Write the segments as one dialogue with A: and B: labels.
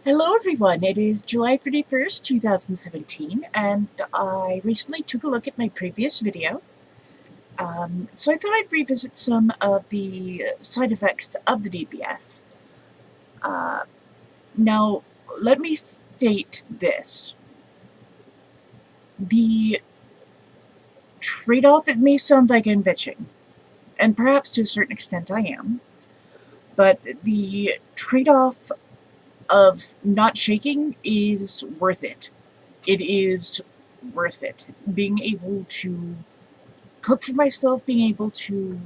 A: Hello everyone, it is July 31st, 2017, and I recently took a look at my previous video. So I thought I'd revisit some of the side effects of the DBS. Uh, Now, let me state this. The trade-off, it may sound like I'm bitching, and perhaps to a certain extent I am, but the trade-off of not shaking is worth it. It is worth it. Being able to cook for myself, being able to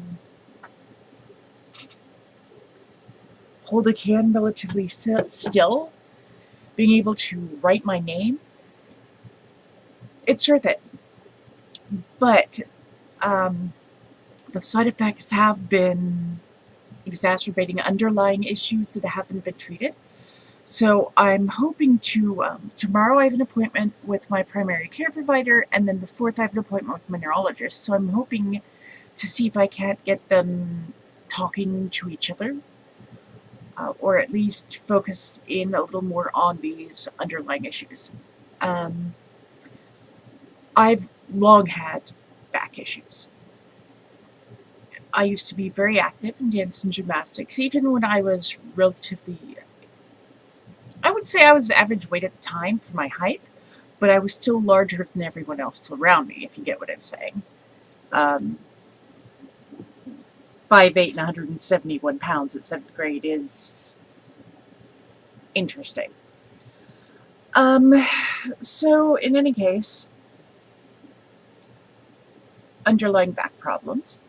A: hold a can relatively still, being able to write my name, it's worth it. But um, the side effects have been exacerbating underlying issues that haven't been treated. So I'm hoping to, tomorrow I have an appointment with my primary care provider, and then the 4th I have an appointment with my neurologist. So I'm hoping to see if I can't get them talking to each other, or at least focus in a little more on these underlying issues. Um, I've long had back issues. I used to be very active in dance and gymnastics, even when I was relatively, I would say I was average weight at the time for my height, but I was still larger than everyone else around me, if you get what I'm saying. Um, 5'8" and 171 pounds at 7th grade is interesting. Um, so in any case, underlying back problems.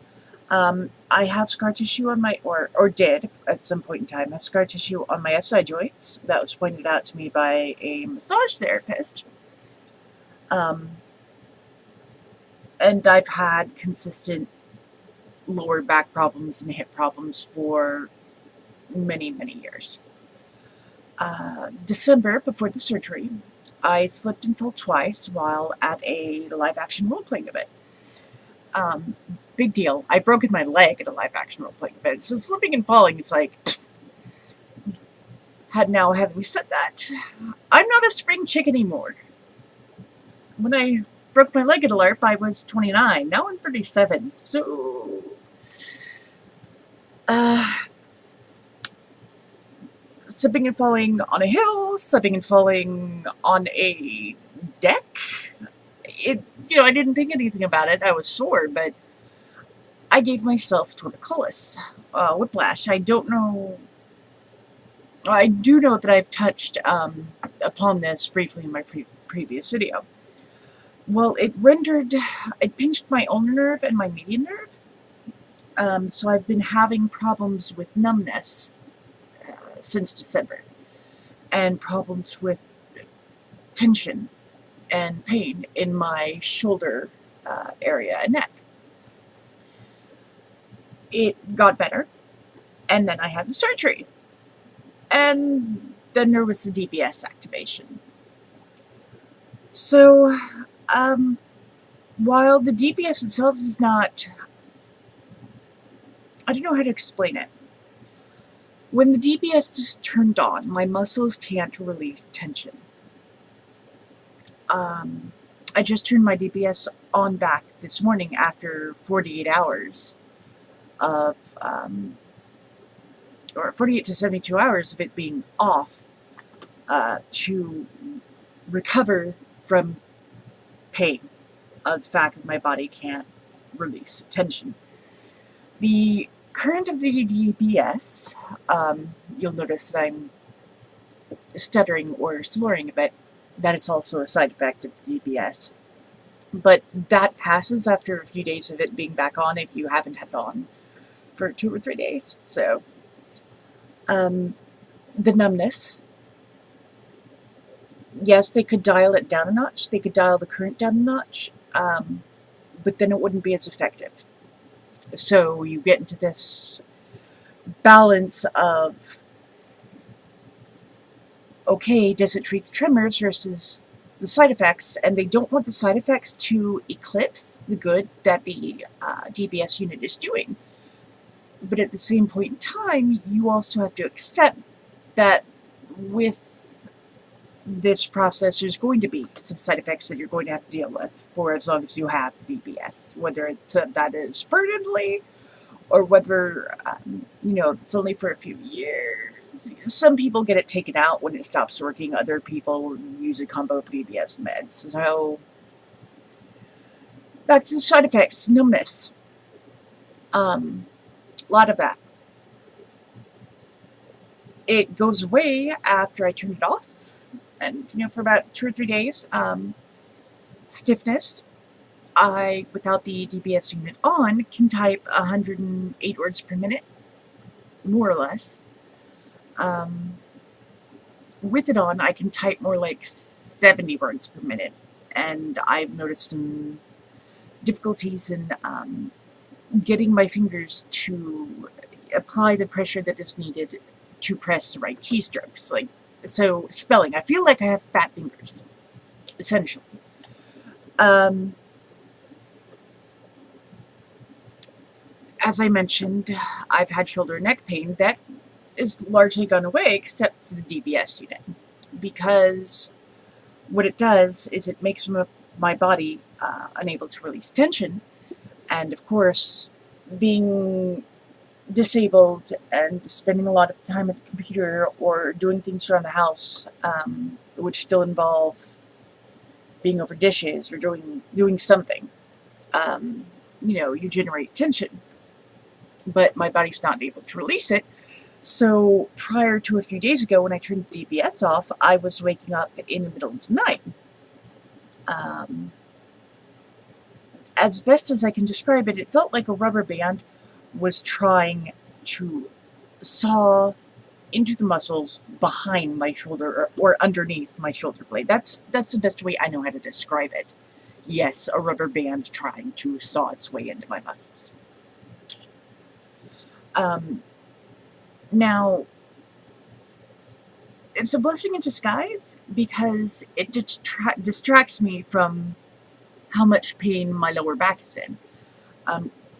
A: I have scar tissue on my, or did at some point in time, have scar tissue on my SI joints. That was pointed out to me by a massage therapist. Um, and I've had consistent lower back problems and hip problems for many, many years. December, before the surgery, I slipped and fell twice while at a live-action role-playing event. Um, Big deal. I broken my leg at a live-action role-playing event, so slipping and falling is like, now having said that, I'm not a spring chicken anymore. When I broke my leg at a LARP, I was 29. Now I'm 37, so... Slipping and falling on a hill, slipping and falling on a deck. I didn't think anything about it. I was sore, but I gave myself torticollis, whiplash. I don't know. I do know that I've touched upon this briefly in my previous video. Well, it pinched my ulnar nerve and my median nerve. So I've been having problems with numbness since December, and problems with tension and pain in my shoulder area and neck. It got better, and then I had the surgery. And then there was the DBS activation. So, while the DBS itself is not... I don't know how to explain it. When the DBS is turned on, my muscles can't release tension. I just turned my DBS on back this morning after 48 hours of, or 48 to 72 hours of it being off, to recover from pain of the fact that my body can't release tension. The current of the DBS, you'll notice that I'm stuttering or slurring a bit. That is also a side effect of the DBS. But that passes after a few days of it being back on if you haven't had it on for 2 or 3 days. So, the numbness. Yes, they could dial it down a notch. They could dial the current down a notch, but then it wouldn't be as effective. So you get into this balance of, okay, does it treat the tremors versus the side effects? And they don't want the side effects to eclipse the good that the DBS unit is doing. But at the same point in time, you also have to accept that with this process, there's going to be some side effects that you're going to have to deal with for as long as you have DBS, whether it's that is permanently or whether, it's only for a few years. Some people get it taken out when it stops working. Other people use a combo of DBS meds. So back to the side effects, numbness. A lot of that. It goes away after I turn it off, and for about 2 or 3 days. Stiffness. I, without the DBS unit on, can type 108 words per minute, more or less. With it on, I can type more like 70 words per minute, and I've noticed some difficulties in getting my fingers to apply the pressure that is needed to press the right keystrokes. So spelling, I feel like I have fat fingers, essentially. As I mentioned, I've had shoulder and neck pain that is largely gone away except for the DBS unit, because what it does is it makes my body unable to release tension, and of course, being disabled and spending a lot of time at the computer or doing things around the house, which still involve being over dishes or doing something, you generate tension, but my body's not able to release it. So prior to a few days ago, when I turned the DBS off, I was waking up in the middle of the night. As best as I can describe it, it felt like a rubber band was trying to saw into the muscles behind my shoulder or underneath my shoulder blade. That's the best way I know how to describe it. Yes, a rubber band trying to saw its way into my muscles. Now, it's a blessing in disguise because it distracts me from how much pain my lower back is in.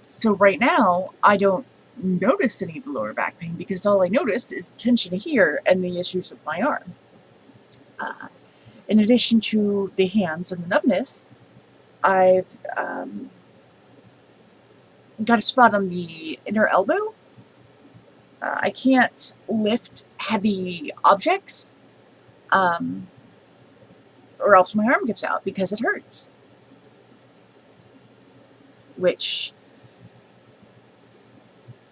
A: So right now, I don't notice any of the lower back pain because all I notice is tension here and the issues with my arm. In addition to the hands and the numbness, I've got a spot on the inner elbow. I can't lift heavy objects, or else my arm gives out because it hurts. Which,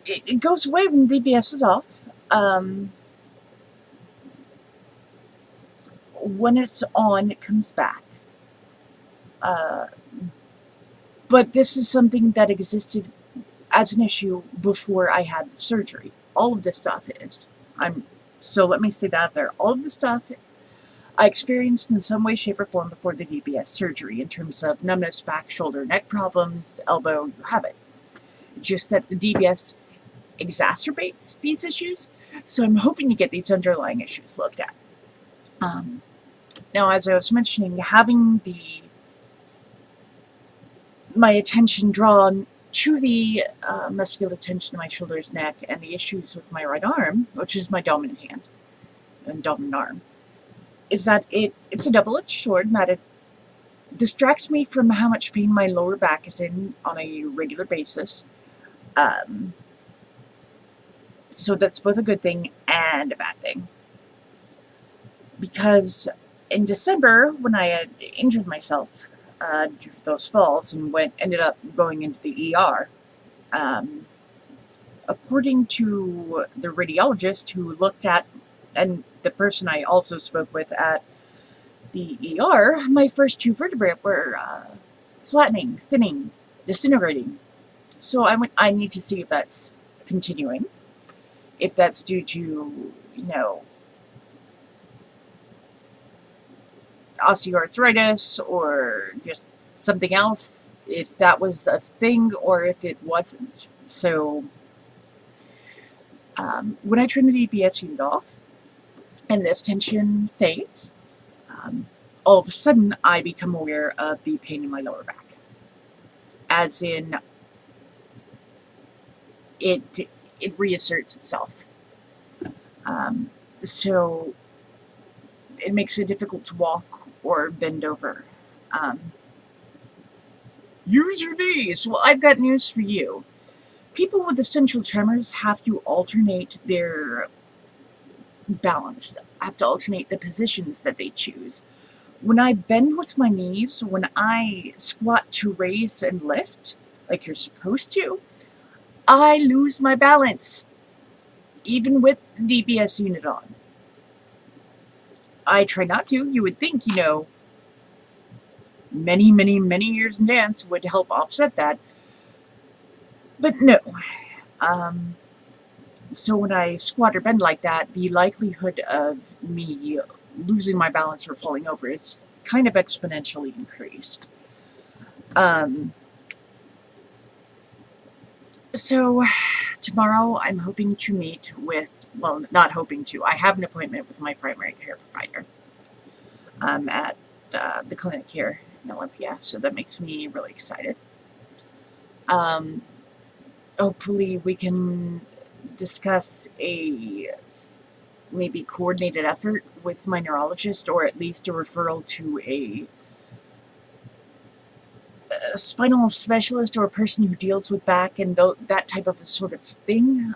A: it goes away when the DBS is off. When it's on, it comes back. But this is something that existed as an issue before I had the surgery. All of this stuff is. So let me say that there. All of the stuff I experienced in some way, shape, or form before the DBS surgery in terms of numbness, back, shoulder, neck problems, elbow, you have it. Just that the DBS exacerbates these issues, so I'm hoping to get these underlying issues looked at. Now, as I was mentioning, having my attention drawn to the muscular tension in my shoulders, neck, and the issues with my right arm, which is my dominant hand and dominant arm, is that it's a double-edged sword in that it distracts me from how much pain my lower back is in on a regular basis. So that's both a good thing and a bad thing. Because in December, when I had injured myself due to those falls and ended up going into the ER, according to the radiologist who looked at, and the person I also spoke with at the ER, my first two vertebrae were flattening, thinning, disintegrating. So I need to see if that's continuing, if that's due to, osteoarthritis or just something else, if that was a thing or if it wasn't. So when I turn the dbs unit off and this tension fades, all of a sudden I become aware of the pain in my lower back. As in, it reasserts itself. So it makes it difficult to walk or bend over. Use your knees. Well, I've got news for you. People with essential tremors have to alternate their balance, have to alternate the positions that they choose. When I bend with my knees, when I squat to raise and lift, like you're supposed to, I lose my balance, even with the DBS unit on. I try not to. You would think, many, many, many years in dance would help offset that. But no. So when I squat or bend like that, the likelihood of me losing my balance or falling over is kind of exponentially increased. So tomorrow I'm hoping to meet with, well, not hoping to, I have an appointment with my primary care provider at the clinic here in Olympia, so that makes me really excited. Hopefully we can discuss a maybe coordinated effort with my neurologist, or at least a referral to a spinal specialist or a person who deals with back and that type of a sort of thing.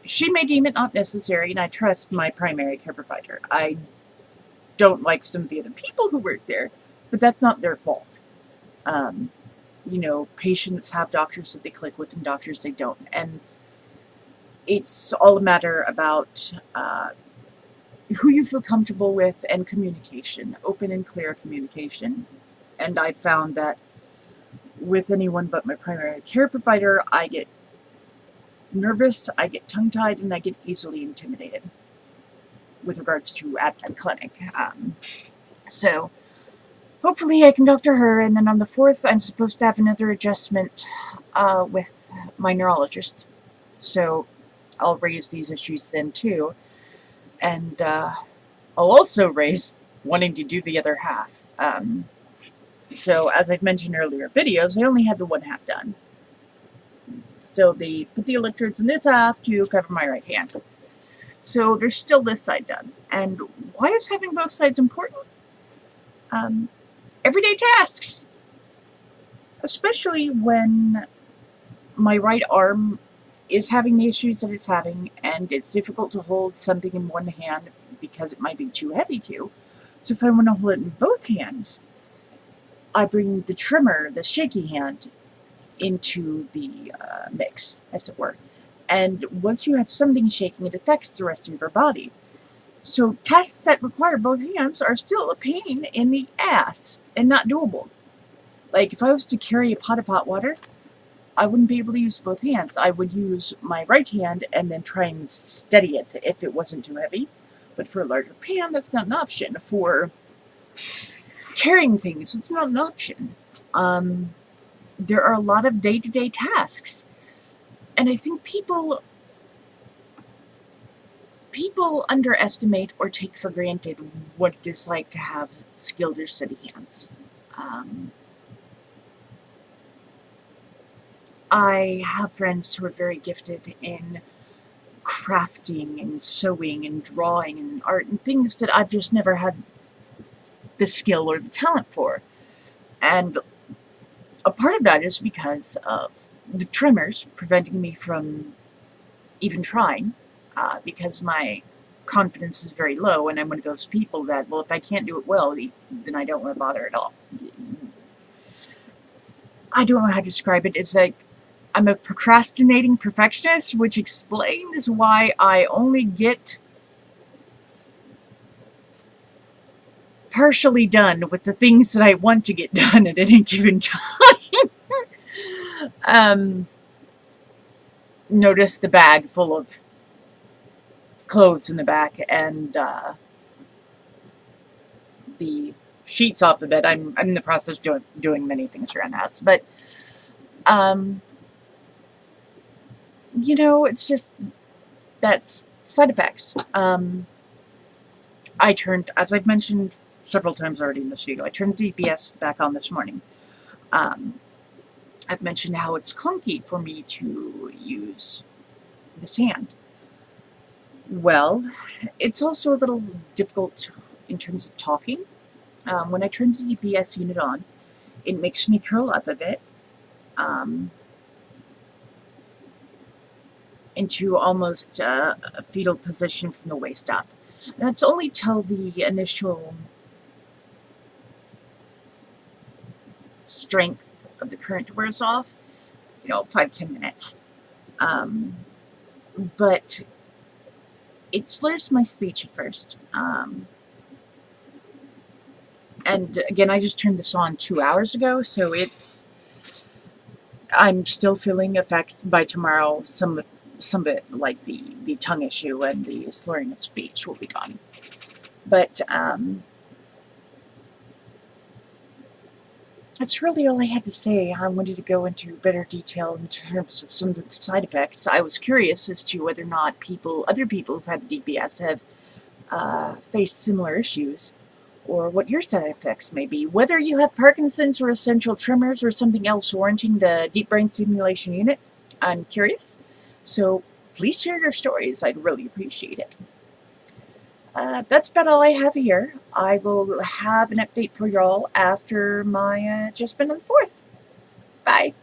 A: She may deem it not necessary, and I trust my primary care provider. I don't like some of the other people who work there, but that's not their fault. Patients have doctors that they click with and doctors they don't, and it's all a matter about who you feel comfortable with and communication, open and clear communication. And I found that with anyone but my primary care provider, I get nervous, I get tongue-tied, and I get easily intimidated with regards to at the clinic. So hopefully I can doctor her, and then on the 4th I'm supposed to have another adjustment with my neurologist. So I'll raise these issues then too. And I'll also raise wanting to do the other half. So as I've mentioned earlier videos, I only had the one half done. So they put the electrodes in this half to cover my right hand. So there's still this side done. And why is having both sides important? Everyday tasks. Especially when my right arm is having the issues that it's having, and it's difficult to hold something in one hand because it might be too heavy to. So if I want to hold it in both hands, I bring the trimmer, the shaky hand, into the mix, as it were. And once you have something shaking, it affects the rest of your body. So tasks that require both hands are still a pain in the ass and not doable. Like if I was to carry a pot of hot water, I wouldn't be able to use both hands. I would use my right hand and then try and steady it if it wasn't too heavy. But for a larger pan, that's not an option. For carrying things, it's not an option. There are a lot of day-to-day tasks. And I think people underestimate or take for granted what it is like to have skilled or steady hands. I have friends who are very gifted in crafting and sewing and drawing and art and things that I've just never had the skill or the talent for. And a part of that is because of the tremors preventing me from even trying, because my confidence is very low, and I'm one of those people that, well, if I can't do it well, then I don't want to bother at all. I don't know how to describe it. It's like I'm a procrastinating perfectionist, which explains why I only get partially done with the things that I want to get done at any given time. Notice the bag full of clothes in the back and the sheets off the bed. I'm in the process of doing many things around the house, but it's just that's side effects. I turned, as I've mentioned several times already in this video, I turned DBS back on this morning. I've mentioned how it's clunky for me to use this hand. Well, it's also a little difficult in terms of talking. When I turn the DBS unit on, it makes me curl up a bit um, into almost a fetal position from the waist up. And that's only till the initial strength of the current wears off, 5-10 minutes. Um, but it slurs my speech at first. And again, I just turned this on 2 hours ago, so I'm still feeling effects. By tomorrow. Some of it, like the tongue issue and the slurring of speech, will be gone. But that's really all I had to say. I wanted to go into better detail in terms of some of the side effects. I was curious as to whether or not other people who've had the DBS have faced similar issues, or what your side effects may be. Whether you have Parkinson's or essential tremors or something else warranting the deep brain stimulation unit, I'm curious. So please share your stories. I'd really appreciate it. That's about all I have here. I will have an update for y'all after my adjustment on the 4th. Bye.